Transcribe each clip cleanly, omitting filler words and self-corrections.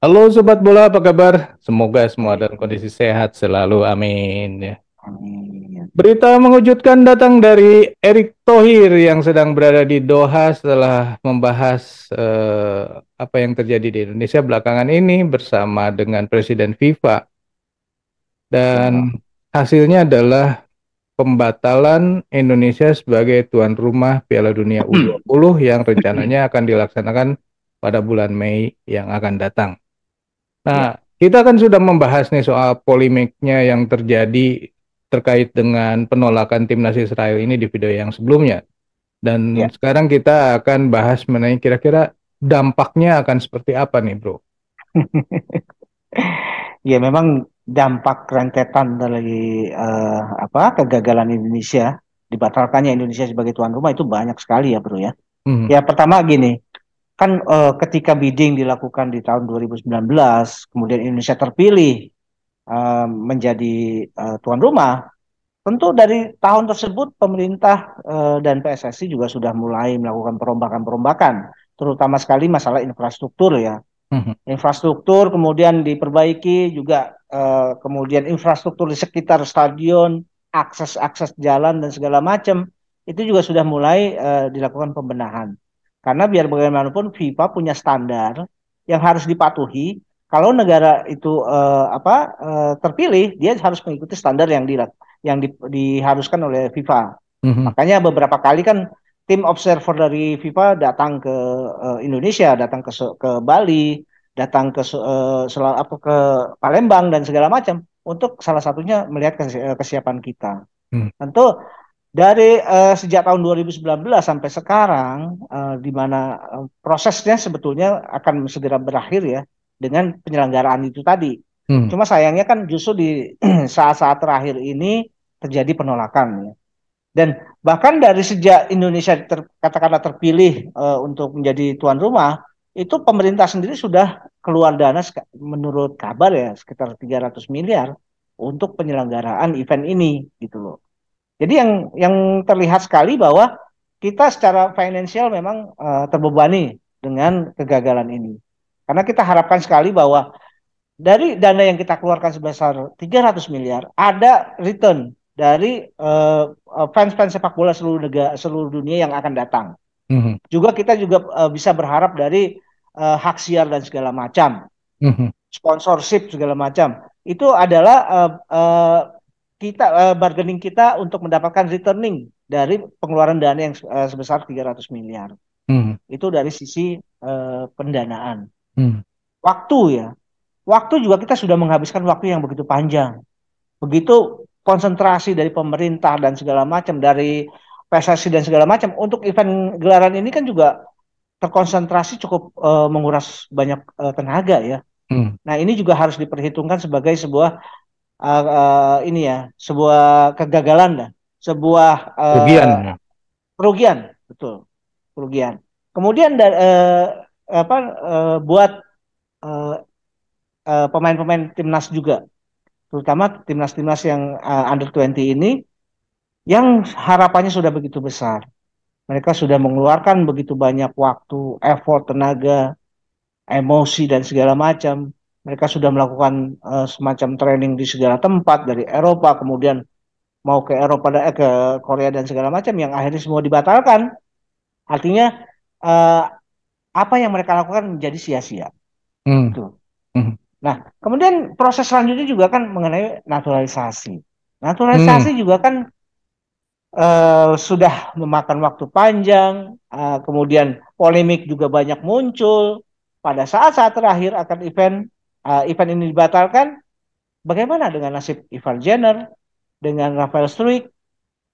Halo Sobat Bola, apa kabar? Semoga semua dalam kondisi sehat selalu, amin ya. Amin. Berita mengejutkan datang dari Erick Thohir yang sedang berada di Doha setelah membahas apa yang terjadi di Indonesia belakangan ini bersama dengan Presiden FIFA. Ya. Dan hasilnya adalah pembatalan Indonesia sebagai tuan rumah Piala Dunia U20 yang rencananya akan dilaksanakan pada bulan Mei yang akan datang. Ya, Nah, kita kan sudah membahas nih soal polemiknya yang terjadi terkait dengan penolakan timnas Israel ini di video yang sebelumnya. Dan ya. sekarang kita akan bahas mengenai kira-kira dampaknya akan seperti apa nih, Bro? Ya, memang dampak rentetan dari kegagalan Indonesia, dibatalkannya Indonesia sebagai tuan rumah itu banyak sekali ya, Bro ya. Hmm. Ya, pertama gini, kan ketika bidding dilakukan di tahun 2019, kemudian Indonesia terpilih menjadi tuan rumah, tentu dari tahun tersebut pemerintah dan PSSI juga sudah mulai melakukan perombakan-perombakan, terutama sekali masalah infrastruktur ya. Hmm. Infrastruktur kemudian diperbaiki juga, kemudian infrastruktur di sekitar stadion, akses-akses jalan dan segala macam itu juga sudah mulai dilakukan pembenahan. Karena biar bagaimanapun FIFA punya standar yang harus dipatuhi. Kalau negara itu terpilih, dia harus mengikuti standar diharuskan oleh FIFA. Hmm. Makanya beberapa kali kan tim observer dari FIFA datang ke Indonesia, datang ke Bali, datang ke Palembang dan segala macam untuk salah satunya melihat kesiapan kita. Hmm. Tentu dari sejak tahun 2019 sampai sekarang, di mana prosesnya sebetulnya akan segera berakhir ya dengan penyelenggaraan itu tadi. Hmm. Cuma sayangnya kan justru di saat-saat terakhir ini terjadi penolakan ya. Dan bahkan dari sejak Indonesia katakanlah terpilih untuk menjadi tuan rumah, itu pemerintah sendiri sudah keluar dana menurut kabar ya sekitar 300 miliar untuk penyelenggaraan event ini gitu loh. Jadi yang terlihat sekali bahwa kita secara finansial memang terbebani dengan kegagalan ini. Karena kita harapkan sekali bahwa dari dana yang kita keluarkan sebesar 300 miliar, ada return dari fans-fans sepak bola seluruh dunia yang akan datang. Hmm. Juga kita juga bisa berharap dari hak siar dan segala macam, Hmm. sponsorship segala macam. Itu adalah bargaining kita untuk mendapatkan returning dari pengeluaran dana yang sebesar 300 miliar. Hmm. Itu dari sisi pendanaan. Hmm. Waktu ya. Waktu juga kita sudah menghabiskan waktu yang begitu panjang. Begitu konsentrasi dari pemerintah dan segala macam, dari PSSI dan segala macam untuk event gelaran ini kan juga terkonsentrasi cukup menguras banyak tenaga ya. Hmm. Nah, ini juga harus diperhitungkan sebagai sebuah ini ya, sebuah kegagalan lah, sebuah Kerugian ya. kerugian, betul, kerugian. Kemudian buat eh, pemain-pemain timnas juga, terutama timnas-timnas yang under 20 ini, yang harapannya sudah begitu besar. Mereka sudah mengeluarkan begitu banyak waktu, effort, tenaga, emosi dan segala macam. Mereka sudah melakukan semacam training di segala tempat dari Eropa, kemudian mau ke Eropa, ke Korea dan segala macam yang akhirnya semua dibatalkan. Artinya eh, apa yang mereka lakukan menjadi sia-sia. Hmm. Itu. Hmm. Nah, kemudian proses selanjutnya juga kan mengenai naturalisasi. Hmm. Naturalisasi juga kan sudah memakan waktu panjang, kemudian polemik juga banyak muncul. Pada saat-saat terakhir akan event ini dibatalkan, bagaimana dengan nasib Ivar Jenner, dengan Rafael Struijk,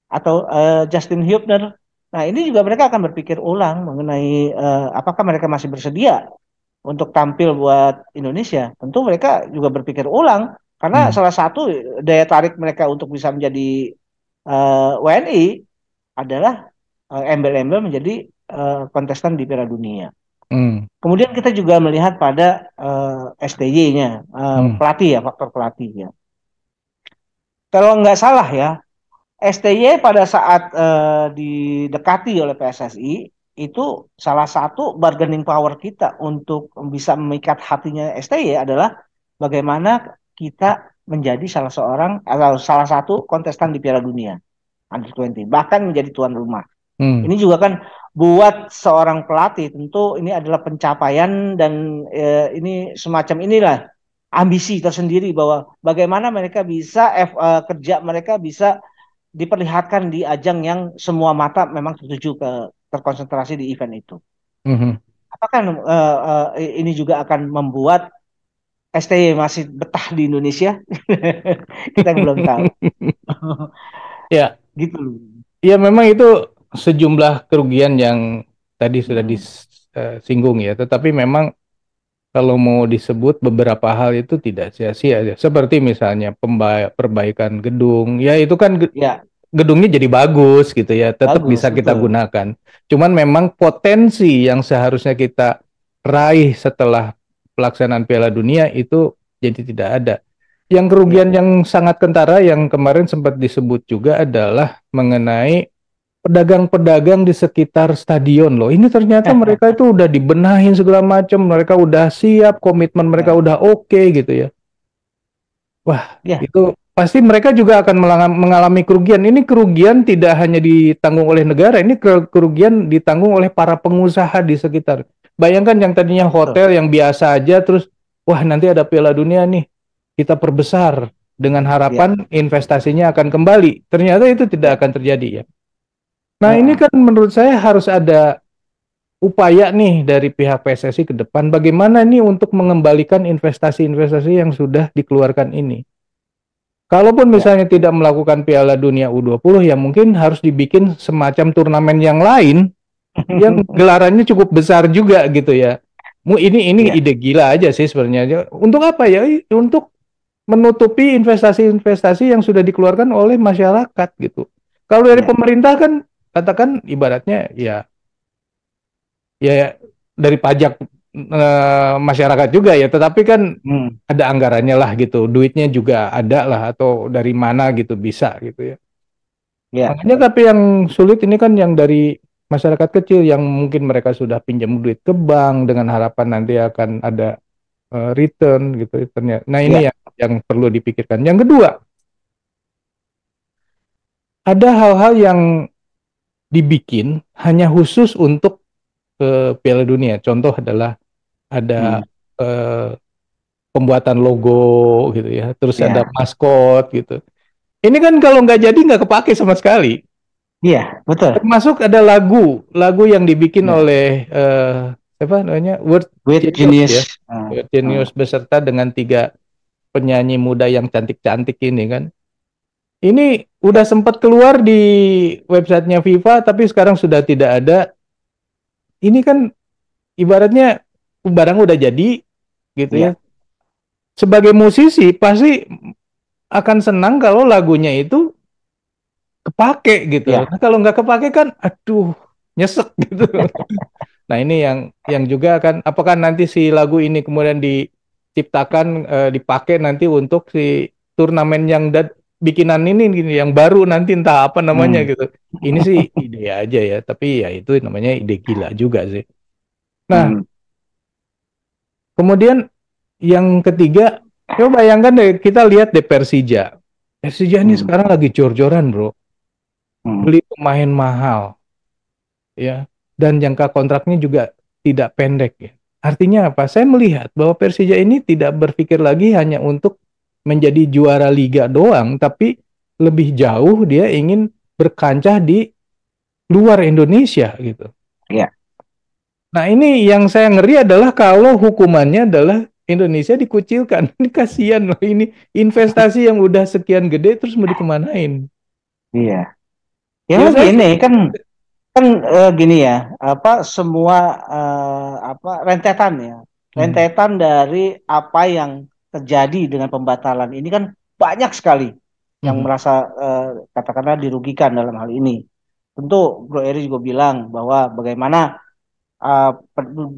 atau Justin Hubner? Nah, ini juga mereka akan berpikir ulang mengenai apakah mereka masih bersedia untuk tampil buat Indonesia. Tentu mereka juga berpikir ulang karena Hmm. salah satu daya tarik mereka untuk bisa menjadi WNI adalah embel-embel menjadi kontestan di Piala Dunia. Hmm. Kemudian kita juga melihat pada STY-nya, Hmm. pelatih ya, faktor pelatih ya. Kalau nggak salah ya, STY pada saat didekati oleh PSSI, itu salah satu bargaining power kita untuk bisa memikat hatinya STY adalah bagaimana kita menjadi salah seorang atau salah satu kontestan di Piala Dunia Under 20, bahkan menjadi tuan rumah. Hmm. Ini juga kan buat seorang pelatih tentu ini adalah pencapaian dan ini semacam inilah ambisi tersendiri bahwa bagaimana mereka bisa kerja mereka bisa diperlihatkan di ajang yang semua mata memang terkonsentrasi di event itu. Mhm. Apakah ini juga akan membuat STY masih betah di Indonesia? Kita belum tahu. Ya, Gitu loh. ya memang itu sejumlah kerugian yang tadi sudah Hmm. disinggung ya. Tetapi memang kalau mau disebut beberapa hal itu tidak sia-sia ya. Seperti misalnya perbaikan gedung, ya itu kan Ya, gedungnya jadi bagus gitu ya, tetap bagus bisa kita betul. gunakan. Cuman memang potensi yang seharusnya kita raih setelah pelaksanaan Piala Dunia itu jadi tidak ada. Yang Ya. kerugian yang sangat kentara yang kemarin sempat disebut juga adalah mengenai pedagang-pedagang di sekitar stadion loh. Ini ternyata mereka itu udah dibenahin segala macam, mereka udah siap, komitmen mereka Ya. udah oke gitu ya. Wah, Ya. itu pasti mereka juga akan mengalami kerugian. Ini kerugian tidak hanya ditanggung oleh negara, ini kerugian ditanggung oleh para pengusaha di sekitar. Bayangkan yang tadinya Betul. hotel yang biasa aja, terus wah nanti ada Piala Dunia nih, kita perbesar dengan Ya. harapan investasinya akan kembali. Ternyata itu tidak Ya. akan terjadi ya. Nah ini Heeh. kan menurut saya harus ada upaya nih dari pihak PSSI ke depan, bagaimana nih untuk mengembalikan investasi-investasi yang sudah dikeluarkan ini. Kalaupun Ya. misalnya tidak melakukan Piala Dunia U20, ya mungkin harus dibikin semacam turnamen yang lain yang gelarannya cukup besar juga gitu ya. Ini Ya. ide gila aja sih sebenarnya. Untuk apa ya? Untuk menutupi investasi-investasi yang sudah dikeluarkan oleh masyarakat gitu. Kalau dari Ya. pemerintah kan katakan ibaratnya ya dari pajak masyarakat juga ya, tetapi kan Hmm. ada anggarannya lah gitu, duitnya juga ada lah atau dari mana gitu bisa gitu ya. Ya. Makanya tapi yang sulit ini kan yang dari masyarakat kecil yang mungkin mereka sudah pinjam duit ke bank dengan harapan nanti akan ada return gitu ternyata. Nah ini Ya. yang perlu dipikirkan. Yang kedua, ada hal-hal yang dibikin hanya khusus untuk Piala Dunia. Contoh adalah ada Hmm. eh, pembuatan logo gitu ya, terus ada Ya. maskot gitu. Ini kan kalau nggak jadi nggak kepake sama sekali. Iya, betul. Termasuk ada lagu yang dibikin Ya. oleh siapa namanya World With Genius ya, Genius. Hmm. World Hmm. Genius beserta dengan tiga penyanyi muda yang cantik-cantik ini kan. Ini udah Ya. sempat keluar di websitenya FIFA, tapi sekarang sudah tidak ada. Ini kan ibaratnya barang udah jadi gitu ya. Ya. Sebagai musisi pasti akan senang kalau lagunya itu kepake gitu. Ya. Nah, kalau nggak kepake kan, aduh, nyesek gitu. Nah, ini yang juga kan, apakah nanti si lagu ini kemudian diciptakan, dipakai nanti untuk si turnamen yang bikinan ini, gini, yang baru nanti entah apa namanya Hmm. gitu. Ini sih ide aja ya, tapi ya itu namanya ide gila juga sih. Nah, Hmm. kemudian yang ketiga, coba bayangkan deh, kita lihat deh Persija. Persija ini Hmm. sekarang lagi jor-joran, bro. Hmm. Beli pemain mahal, ya, dan jangka kontraknya juga tidak pendek ya. Artinya apa? Saya melihat bahwa Persija ini tidak berpikir lagi hanya untuk menjadi juara liga doang, tapi lebih jauh dia ingin berkancah di luar Indonesia gitu. Ya. Nah, ini yang saya ngeri adalah kalau hukumannya adalah Indonesia dikucilkan. Ini kasihan loh, ini investasi yang udah sekian gede terus mau dikemanain? Iya. Ya Ya saya gini sih, kan kan gini ya, apa semua apa rentetan ya. hmm, Rentetan dari apa yang terjadi dengan pembatalan ini kan banyak sekali yang hmm, merasa katakanlah dirugikan dalam hal ini. Tentu Bro Eri juga bilang bahwa bagaimana uh,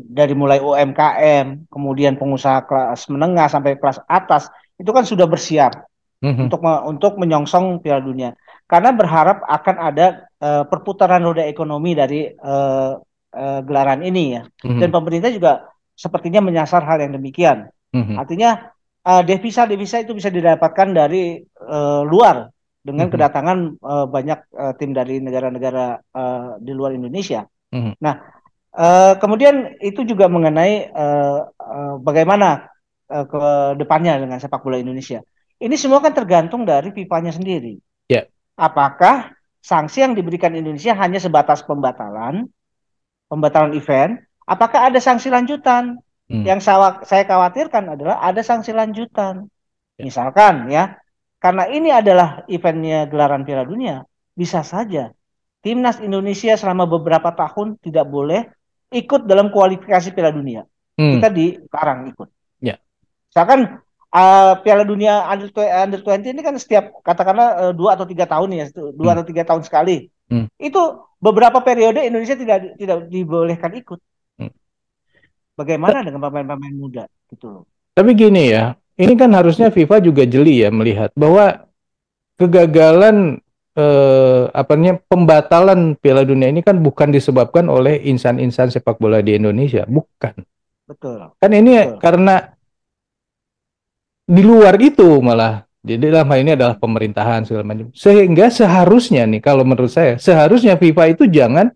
dari mulai UMKM, kemudian pengusaha kelas menengah sampai kelas atas itu kan sudah bersiap hmm, untuk menyongsong Piala Dunia. Karena berharap akan ada perputaran roda ekonomi dari gelaran ini ya. Dan Mhm. pemerintah juga sepertinya menyasar hal yang demikian. Mhm. Artinya devisa-devisa itu bisa didapatkan dari luar dengan Mhm. kedatangan banyak tim dari negara-negara di luar Indonesia. Mhm. Nah, kemudian itu juga mengenai bagaimana ke depannya dengan sepak bola Indonesia. Ini semua kan tergantung dari FIFA-nya sendiri. Ya. Apakah sanksi yang diberikan Indonesia hanya sebatas pembatalan event? Apakah ada sanksi lanjutan? Mhm. Yang saya khawatirkan adalah ada sanksi lanjutan. Ya. Misalkan ya, karena ini adalah eventnya gelaran Piala Dunia, bisa saja timnas Indonesia selama beberapa tahun tidak boleh ikut dalam kualifikasi Piala Dunia. Mhm. Kita dilarang ikut. Ya. Misalkan Piala Dunia Under 20 ini kan setiap katakanlah 2 atau 3 tahun ya, dua Mhm. atau tiga tahun sekali. Mhm. Itu beberapa periode Indonesia tidak dibolehkan ikut. Mhm. Bagaimana dengan pemain-pemain muda gitu loh. Tapi gini ya, ini kan harusnya FIFA juga jeli ya melihat bahwa kegagalan apanya pembatalan Piala Dunia ini kan bukan disebabkan oleh insan-insan sepak bola di Indonesia, bukan. Betul, Kan ini betul. karena di luar itu malah. Jadi dalam hal ini adalah pemerintahan segala macam. Sehingga seharusnya nih kalau menurut saya, seharusnya FIFA itu jangan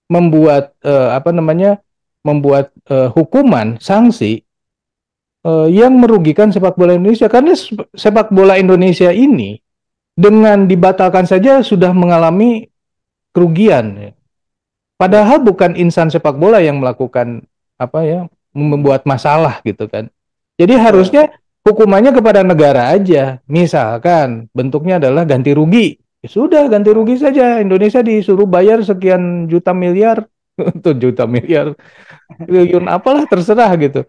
membuat apa namanya? Membuat hukuman sanksi yang merugikan sepak bola Indonesia karena sepak bola Indonesia ini dengan dibatalkan saja sudah mengalami kerugian ya. Ya, Padahal bukan insan sepak bola yang melakukan apa ya membuat masalah gitu kan. Jadi betul. harusnya hukumannya kepada negara aja. Misalkan bentuknya adalah ganti rugi. Ya sudah ganti Nah, rugi saja. Indonesia disuruh bayar sekian juta miliar untuk juta miliar triliun apalah terserah gitu.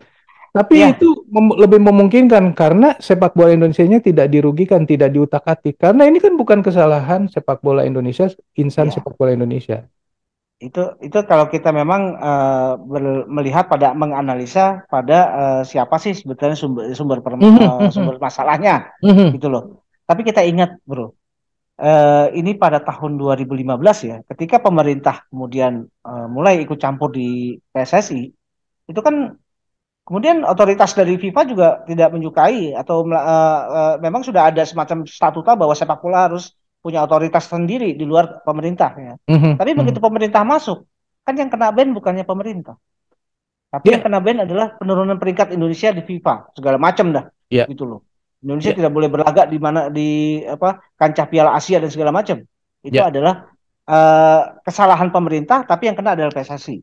Tapi ya, itu lebih memungkinkan karena sepak bola Indonesia-nya tidak dirugikan, tidak diutak-atik. Karena ini kan bukan kesalahan sepak bola Indonesia, insan ya. sepak bola Indonesia. Itu kalau kita memang melihat pada menganalisa pada siapa sih sebetulnya Mhm. Mhm. sumber masalahnya Mhm. gitu loh. Tapi kita ingat, Bro, ini pada tahun 2015 ya, ketika pemerintah kemudian mulai ikut campur di PSSI, itu kan kemudian otoritas dari FIFA juga tidak menyukai atau memang sudah ada semacam statuta bahwa sepak bola harus punya otoritas sendiri di luar pemerintah ya. Mhm. Tapi begitu Mhm. pemerintah masuk, kan yang kena ban bukannya pemerintah, tapi yang Ya, kena ban adalah penurunan peringkat Indonesia di FIFA, segala macam dah, ya, gitu loh. Indonesia ya, tidak boleh berlagak di mana di apa kancah Piala Asia dan segala macam. Itu ya. adalah kesalahan pemerintah, tapi yang kena adalah PSSI,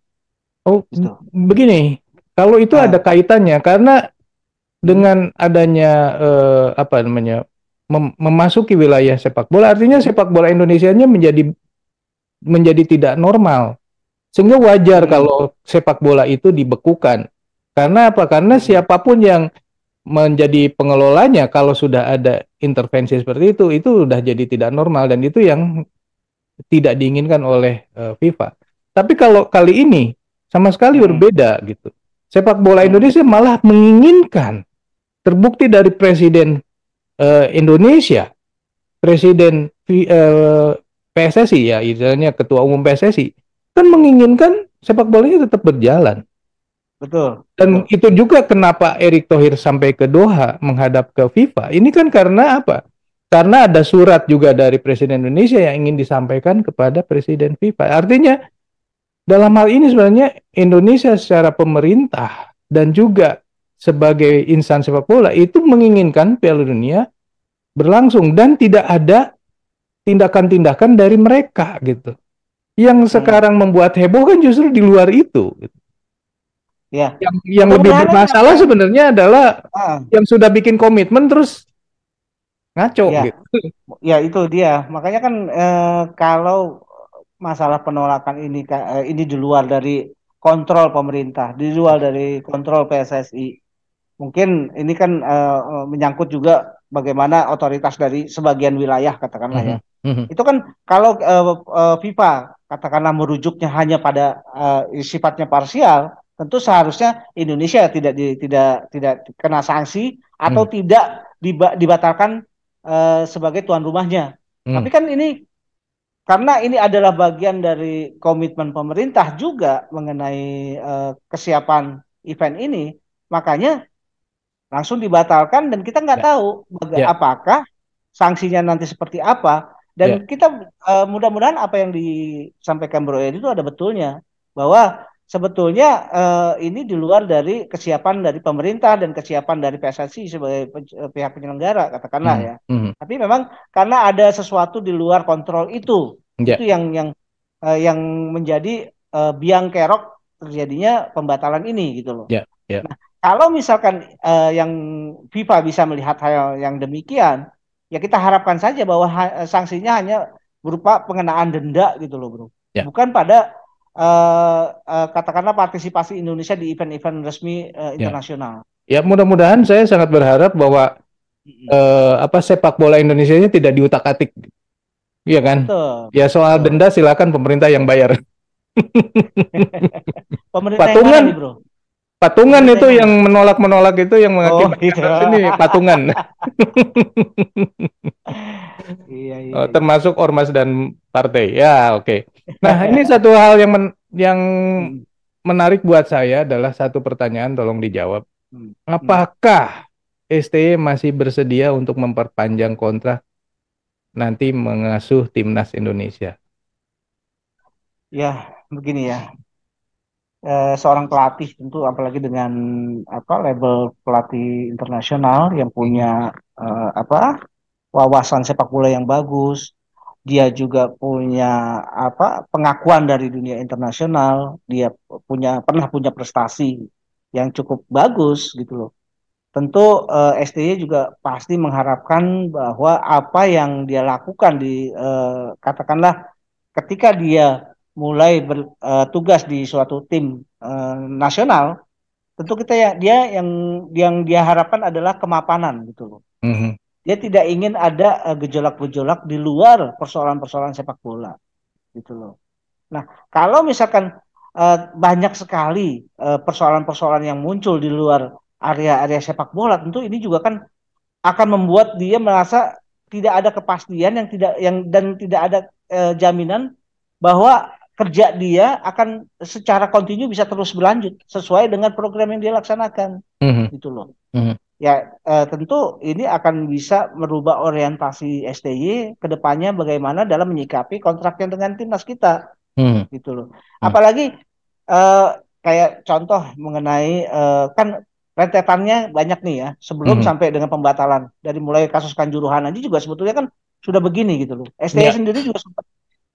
Oh, gitu. begini. Kalau itu ada Ah, kaitannya karena hmm, dengan adanya apa namanya memasuki wilayah sepak bola, artinya hmm, sepak bola Indonesia-nya menjadi tidak normal. Sehingga wajar hmm, kalau sepak bola itu dibekukan. Karena apa? Karena hmm, siapapun yang menjadi pengelolanya kalau sudah ada intervensi seperti itu sudah jadi tidak normal dan itu yang tidak diinginkan oleh FIFA. Tapi kalau kali ini sama sekali hmm, berbeda gitu. Sepak bola hmm, Indonesia malah menginginkan terbukti dari Presiden Indonesia, Presiden PSSI ya, istilahnya Ketua Umum PSSI kan menginginkan sepak bolanya tetap berjalan. betul, Dan betul. itu juga kenapa Erick Thohir sampai ke Doha menghadap ke FIFA. Ini kan karena apa? Karena ada surat juga dari Presiden Indonesia yang ingin disampaikan kepada Presiden FIFA. Artinya dalam hal ini sebenarnya Indonesia secara pemerintah dan juga sebagai insan sepak bola itu menginginkan Piala Dunia berlangsung dan tidak ada tindakan-tindakan dari mereka gitu. Yang Hmm, sekarang membuat heboh kan justru di luar itu. Gitu. ya. Yang lebih Mudah-mudahan aja apa bermasalah yang sebenarnya adalah ah, yang sudah bikin komitmen terus ngaco ya, gitu. ya itu dia. Makanya kan kalau masalah penolakan ini ini di luar dari kontrol pemerintah, di luar dari kontrol PSSI. Mungkin ini kan menyangkut juga bagaimana otoritas dari sebagian wilayah katakanlah ya. Mhm. Mhm. Itu kan kalau FIFA katakanlah merujuknya hanya pada sifatnya parsial, tentu seharusnya Indonesia tidak kena sanksi atau Mhm. tidak dibatalkan sebagai tuan rumahnya. Tapi Mhm. kan ini karena ini adalah bagian dari komitmen pemerintah juga mengenai kesiapan event ini, makanya langsung dibatalkan dan kita nggak Ya, tahu ya, apakah sanksinya nanti seperti apa. ya, Dan kita mudah-mudahan apa yang disampaikan Bro Edi itu ada betulnya, bahwa sebetulnya ini di luar dari kesiapan dari pemerintah dan kesiapan dari PSSI sebagai pihak penyelenggara katakanlah mhm, ya. mhm. Tapi memang karena ada sesuatu di luar kontrol itu Ya, yang menjadi biang kerok terjadinya pembatalan ini gitu loh. ya, ya, Nah, kalau misalkan yang FIFA bisa melihat hal yang demikian, ya kita harapkan saja bahwa sanksinya hanya berupa pengenaan denda gitu loh, Bro. ya, Bukan pada katakanlah partisipasi Indonesia di event-event resmi ya. internasional. Ya, mudah-mudahan saya sangat berharap bahwa Mm-mm. sepak bola Indonesia ini tidak diutak-atik, iya kan? Betul, Ya soal betul. denda silakan pemerintah yang bayar. Pemerintah yang mana nih, Patungan, Bro? patungan Pemerintah itu yang mana? yang menolak-menolak itu yang Oh, mengakibatkan gitu. kasus ini patungan. Iya, iya, iya. Termasuk ormas dan partai. Ya, oke. Nah, ini satu hal yang Hmm, menarik buat saya adalah satu pertanyaan, tolong dijawab. hmm, hmm. Apakah STY masih bersedia untuk memperpanjang kontrak nanti mengasuh timnas Indonesia? Ya, begini ya. Seorang pelatih tentu apalagi dengan apa label pelatih internasional yang punya apa wawasan sepak bola yang bagus, dia juga punya apa pengakuan dari dunia internasional, dia pernah punya prestasi yang cukup bagus gitu loh. Tentu STY juga pasti mengharapkan bahwa apa yang dia lakukan di katakanlah ketika dia mulai bertugas di suatu tim nasional, tentu kita ya dia yang dia harapkan adalah kemapanan gitu loh. Mhm, Dia tidak ingin ada gejolak-gejolak di luar persoalan-persoalan sepak bola gitu loh. Nah, kalau misalkan banyak sekali persoalan-persoalan yang muncul di luar area-area sepak bola, tentu ini juga kan akan membuat dia merasa tidak ada kepastian dan tidak ada jaminan bahwa kerja dia akan secara kontinu bisa terus berlanjut sesuai dengan program yang dia laksanakan mhm, gitu loh. mhm, Ya tentu ini akan bisa merubah orientasi STY ke depannya bagaimana dalam menyikapi kontraknya dengan timnas kita mhm, gitu loh. mhm, Apalagi eh, kayak contoh mengenai kan rentetannya banyak nih ya sebelum mhm. sampai dengan pembatalan dari mulai kasus Kanjuruhan aja juga sebetulnya kan sudah begini gitu loh. STY Ya, sendiri juga sempat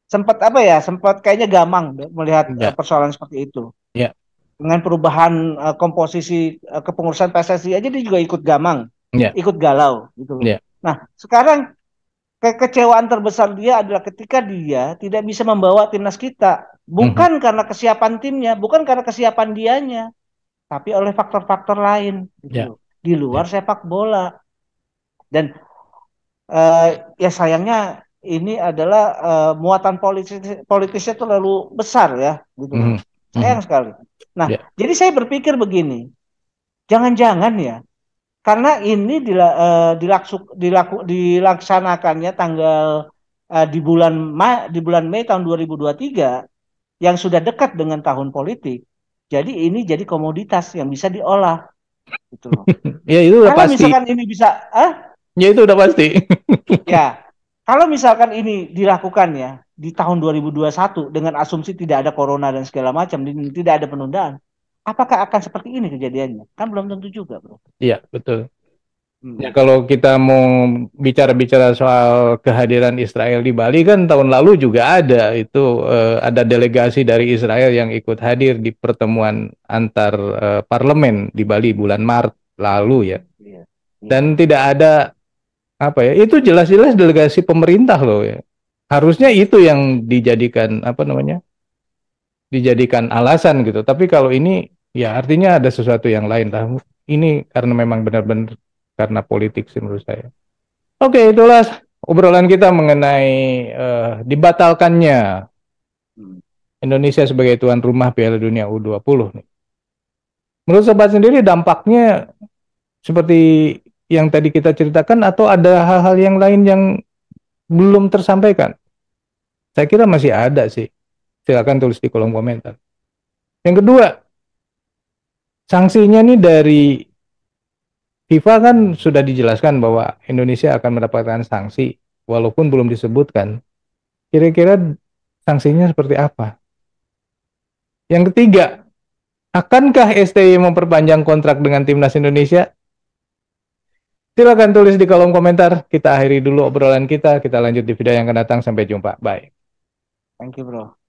sempat apa ya sempat kayaknya gamang melihat ya, persoalan seperti itu ya, dengan perubahan komposisi kepengurusan PSSI aja dia juga ikut gamang, ya, ikut galau gitu loh. ya. Nah sekarang kekecewaan terbesar dia adalah ketika dia tidak bisa membawa timnas kita. Mhm, Bukan karena kesiapan timnya, bukan karena kesiapan dianya, tapi oleh faktor-faktor lain gitu ya, loh. Di ya. luar sepak bola. Dan ya sayangnya ini adalah muatan politisnya terlalu besar ya gitu loh. Mhm, Sayang mhm. sekali. Nah, Ya, jadi saya berpikir begini, jangan-jangan ya karena ini dilaksanakannya tanggal di bulan Mei tahun 2023 yang sudah dekat dengan tahun politik. Jadi ini jadi komoditas yang bisa diolah gitu loh. ya itu udah Kalau pasti. misalkan ini bisa Ya itu udah pasti. ya kalau misalkan ini dilakukan ya di tahun 2021 dengan asumsi tidak ada corona dan segala macam dan tidak ada penundaan, apakah akan seperti ini kejadiannya? Kan belum tentu juga, Bro. Iya, betul. Ya Hmm. kalau kita mau bicara-bicara soal kehadiran Israel di Bali kan tahun lalu juga ada itu ada delegasi dari Israel yang ikut hadir di pertemuan antar parlemen di Bali bulan Maret lalu ya. Iya, iya. Dan tidak ada apa ya, itu jelas-jelas delegasi pemerintah loh ya. Harusnya itu yang dijadikan apa namanya? Dijadikan alasan gitu. Tapi kalau ini ya artinya ada sesuatu yang lain lah. Ini karena memang benar-benar karena politik sih menurut saya. Oke, itulah obrolan kita mengenai dibatalkannya Hmm. Indonesia sebagai tuan rumah Piala Dunia U20 nih. Menurut sobat sendiri dampaknya seperti yang tadi kita ceritakan atau ada hal-hal yang lain yang belum tersampaikan? Saya kira masih ada sih. Silakan tulis di kolom komentar. Yang kedua, sanksinya nih dari FIFA kan sudah dijelaskan bahwa Indonesia akan mendapatkan sanksi, walaupun belum disebutkan. Kira-kira sanksinya seperti apa? Yang ketiga, akankah STY memperpanjang kontrak dengan Timnas Indonesia? Silakan tulis di kolom komentar. Kita akhiri dulu obrolan kita. Kita lanjut di video yang akan datang. Sampai jumpa. Bye. Thank you, bro.